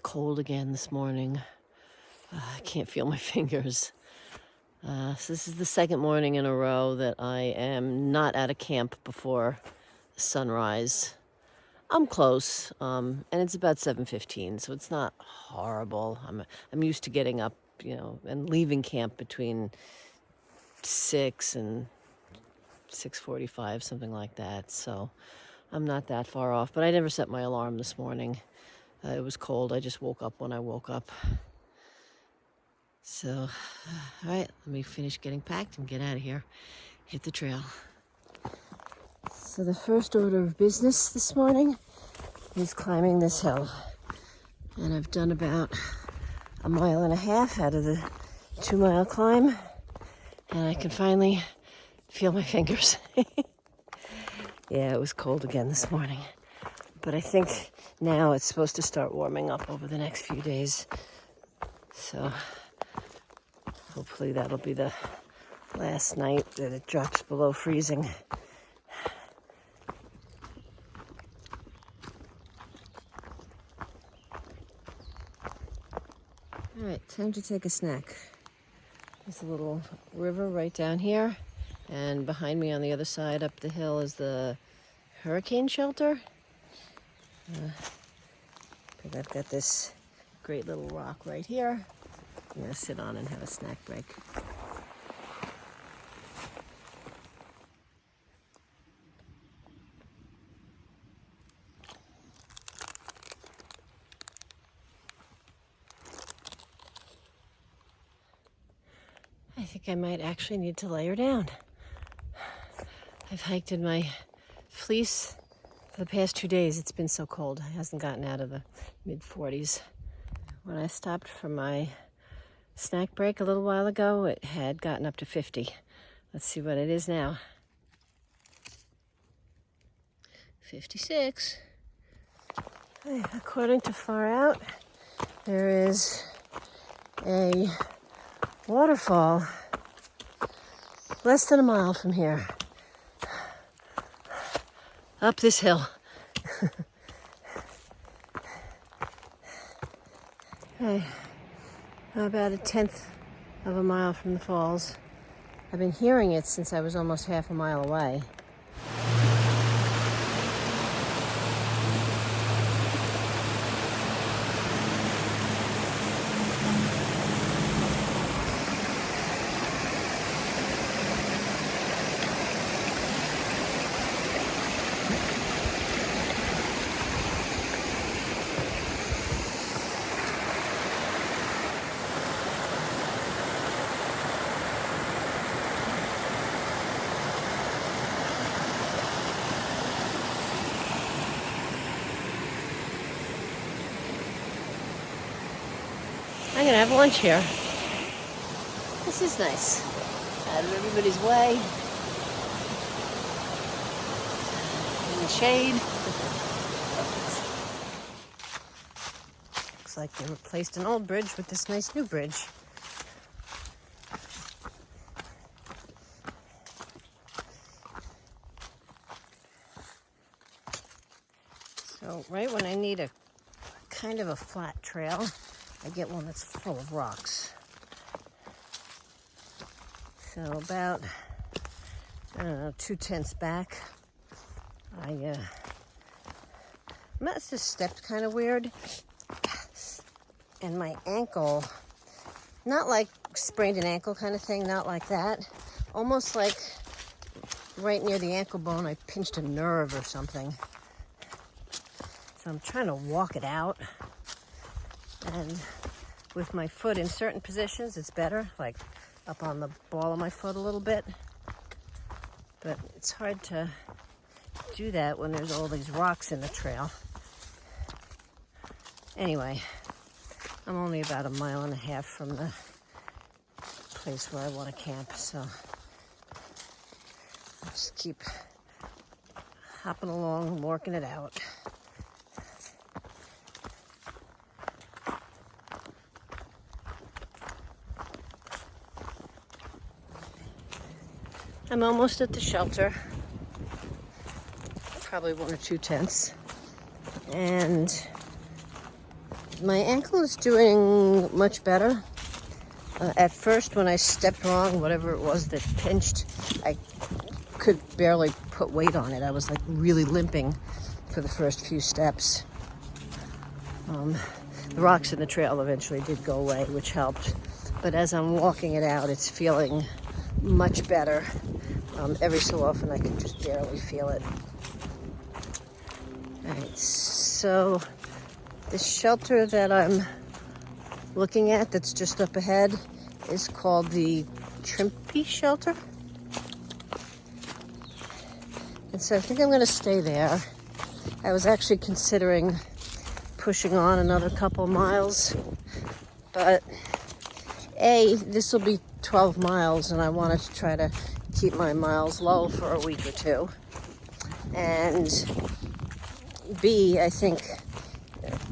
cold again this morning. I can't feel my fingers. So this is the second morning in a row that I am not at a camp before sunrise. I'm close, and it's about 7:15, so it's not horrible. I'm used to getting up, and leaving camp between 6 and 6:45, something like that. So I'm not that far off, but I never set my alarm this morning. It was cold. I just woke up when I woke up. So, all right, let me finish getting packed and get out of here. Hit the trail. So the first order of business this morning is climbing this hill. And I've done about 1.5 miles out of the 2-mile climb. And I can finally feel my fingers. Yeah, it was cold again this morning. But I think now it's supposed to start warming up over the next few days. So hopefully that'll be the last night that it drops below freezing. All right, time to take a snack. There's a little river right down here, and behind me on the other side up the hill is the hurricane shelter. And I've got this great little rock right here. I'm gonna sit on and have a snack break. I think I might actually need to lay her down. I've hiked in my fleece for the past 2 days. It's been so cold. It hasn't gotten out of the mid-40s. When I stopped for my snack break a little while ago, it had gotten up to 50. Let's see what it is now. 56. According to Far Out, there is a waterfall less than 1 mile from here. Up this hill. Okay. About 1/10 of a mile from the falls. I've been hearing it since I was almost half a mile away. I'm gonna have lunch here. This is nice. Out of everybody's way. In the shade. Looks like they replaced an old bridge with this nice new bridge. So right when I need a kind of a flat trail, I get one that's full of rocks. So about, 2/10 back, I must have stepped kind of weird. And my ankle, not like sprained an ankle kind of thing, not like that. Almost like right near the ankle bone, I pinched a nerve or something. So I'm trying to walk it out. And with my foot in certain positions, it's better, like up on the ball of my foot a little bit. But it's hard to do that when there's all these rocks in the trail. Anyway, I'm only about 1.5 miles from the place where I want to camp, so I'll just keep hopping along, working it out. I'm almost at the shelter, probably 1 or 2 tents, and My ankle is doing much better. At first, when I stepped wrong, whatever it was that pinched, I could barely put weight on it. I was like really limping for the first few steps. The rocks in the trail eventually did go away, which helped. But as I'm walking it out, it's feeling much better. Every so often, I can just barely feel it. All right, so the shelter that I'm looking at that's just up ahead is called the Trimpy shelter. And so I think I'm going to stay there. I was actually considering pushing on another couple miles, but this will be 12 miles, and I wanted to try to keep my miles low for a week or two. And B, I think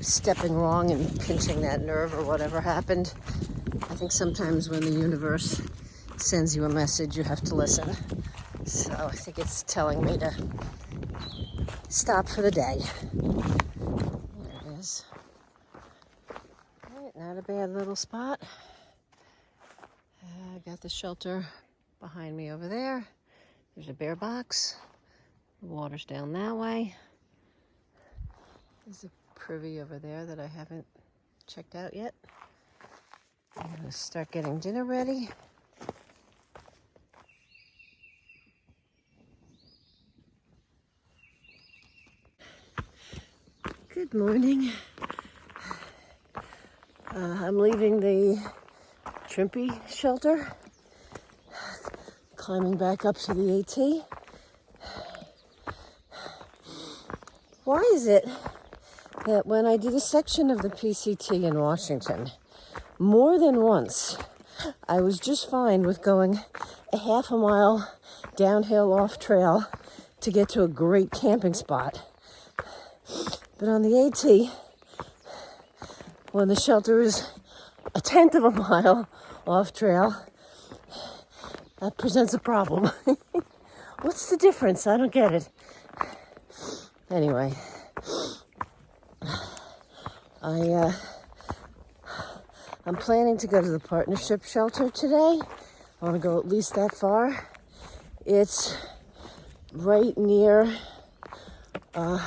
stepping wrong and pinching that nerve or whatever happened, I think sometimes when the universe sends you a message, you have to listen. So I think it's telling me to stop for the day. There it is. All right, not a bad little spot. I got the shelter behind me over there. There's a bear box. The water's down that way. There's a privy over there that I haven't checked out yet. I'm gonna start getting dinner ready. Good morning. I'm leaving the Trimpy shelter, climbing back up to the AT. Why is it that when I did a section of the PCT in Washington, more than once, I was just fine with going a half a mile downhill off trail to get to a great camping spot. But on the AT, when the shelter is a tenth of a mile off trail, that presents a problem. What's the difference? I don't get it. Anyway, I'm planning to go to the partnership shelter today. I want to go at least that far. It's right near a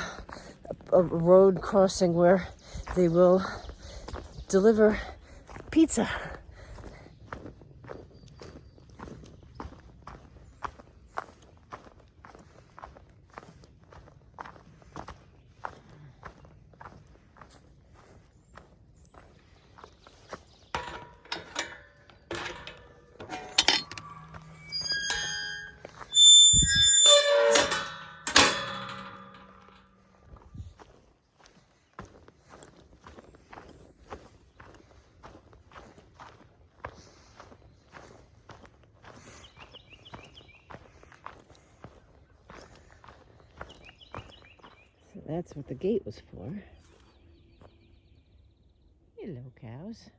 road crossing where they will deliver pizza. That's what the gate was for. Hello, cows.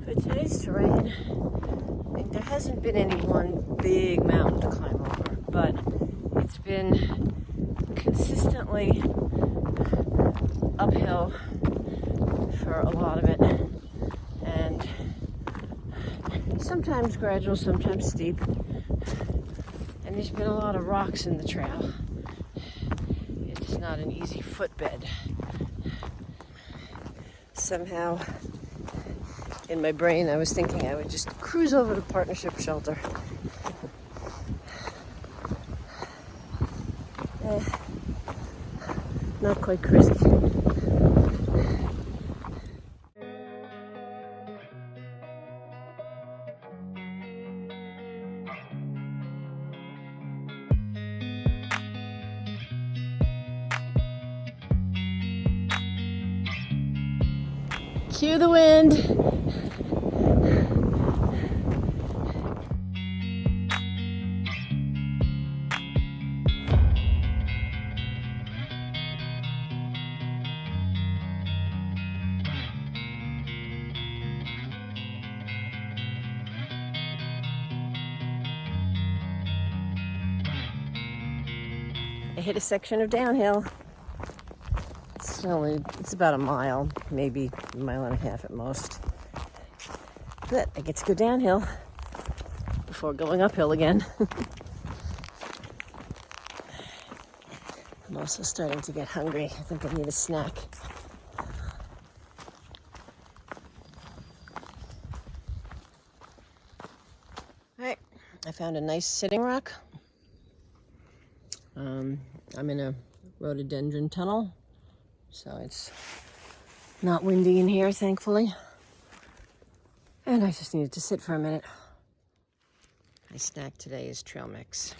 For today's terrain, I think there hasn't been any one big mountain to climb over, but it's been consistently uphill for a lot of it, and sometimes gradual, sometimes steep, and there's been a lot of rocks in the trail. It's not an easy footbed. Somehow, in my brain, I was thinking I would just cruise over to partnership shelter. Not quite crazy. Cue the wind. I hit a section of downhill. It's about a mile, maybe a mile and a half at most. But I get to go downhill before going uphill again. I'm also starting to get hungry. I think I need a snack. All right, I found a nice sitting rock. I'm in a rhododendron tunnel, so it's not windy in here, thankfully. And I just needed to sit for a minute. My snack today is trail mix.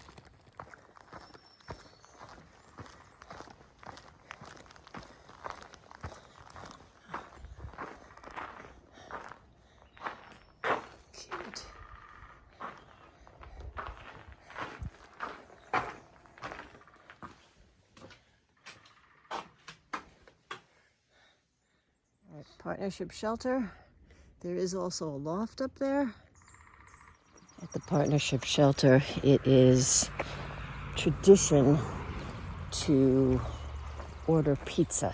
Cute. Partnership shelter. There is also a loft up there. At the partnership shelter, it is tradition to order pizza,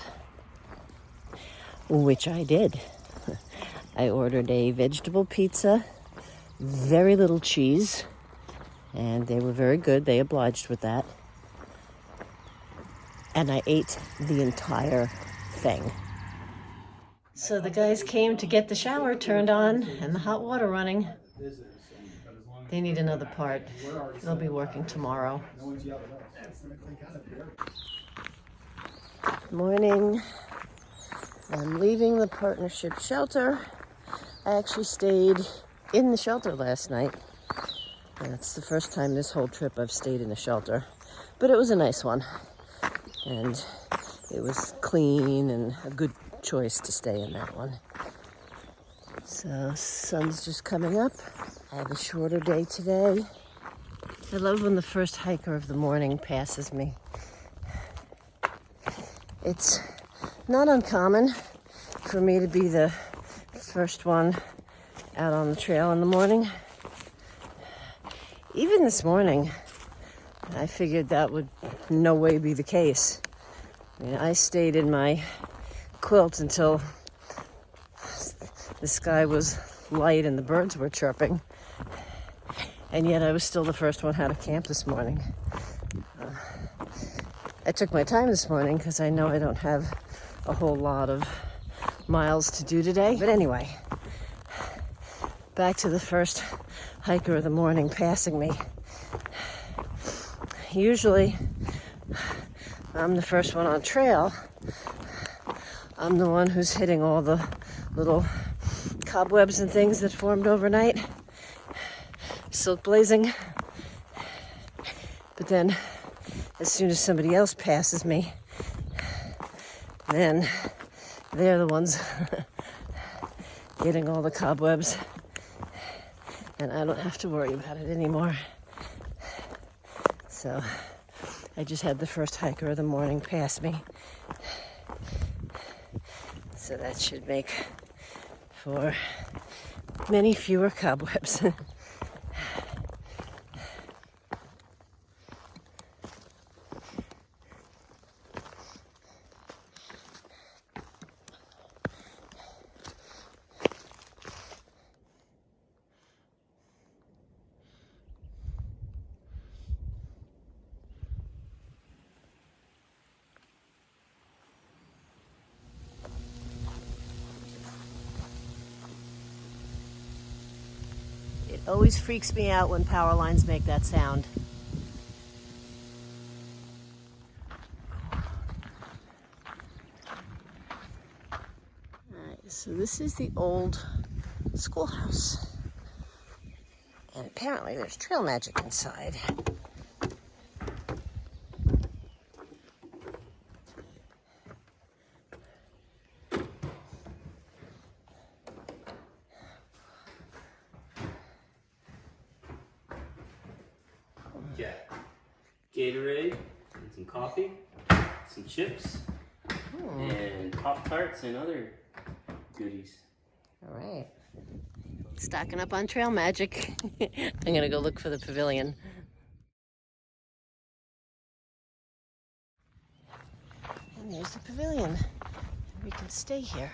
which I did. I ordered a vegetable pizza, very little cheese, and they were very good. They obliged with that. And I ate the entire thing. So the guys came to get the shower turned on and the hot water running. They need another part. They'll be working tomorrow. Morning. I'm leaving the partnership shelter. I actually stayed in the shelter last night. It's the first time this whole trip I've stayed in a shelter, but it was a nice one. And it was clean and a good choice to stay in that one. So sun's just coming up. I have a shorter day today. I love when the first hiker of the morning passes me. It's not uncommon for me to be the first one out on the trail in the morning. Even this morning, I figured that would no way be the case. I mean, I stayed in my quilt until the sky was light and the birds were chirping, and yet I was still the first one out of camp this morning. I took my time this morning because I know I don't have a whole lot of miles to do today. But anyway, back to the first hiker of the morning passing me. Usually, I'm the first one on trail. I'm the one who's hitting all the little cobwebs and things that formed overnight. Silk blazing. But then, as soon as somebody else passes me, then they're the ones getting all the cobwebs. And I don't have to worry about it anymore. So I just had the first hiker of the morning pass me. So that should make for many fewer cobwebs. It always freaks me out when power lines make that sound. Alright, so this is the old schoolhouse. And apparently there's trail magic inside. Yeah. Gatorade, and some coffee, some chips, and Pop-Tarts and other goodies. All right. Stocking up on trail magic. I'm gonna go look for the pavilion. And there's the pavilion. We can stay here.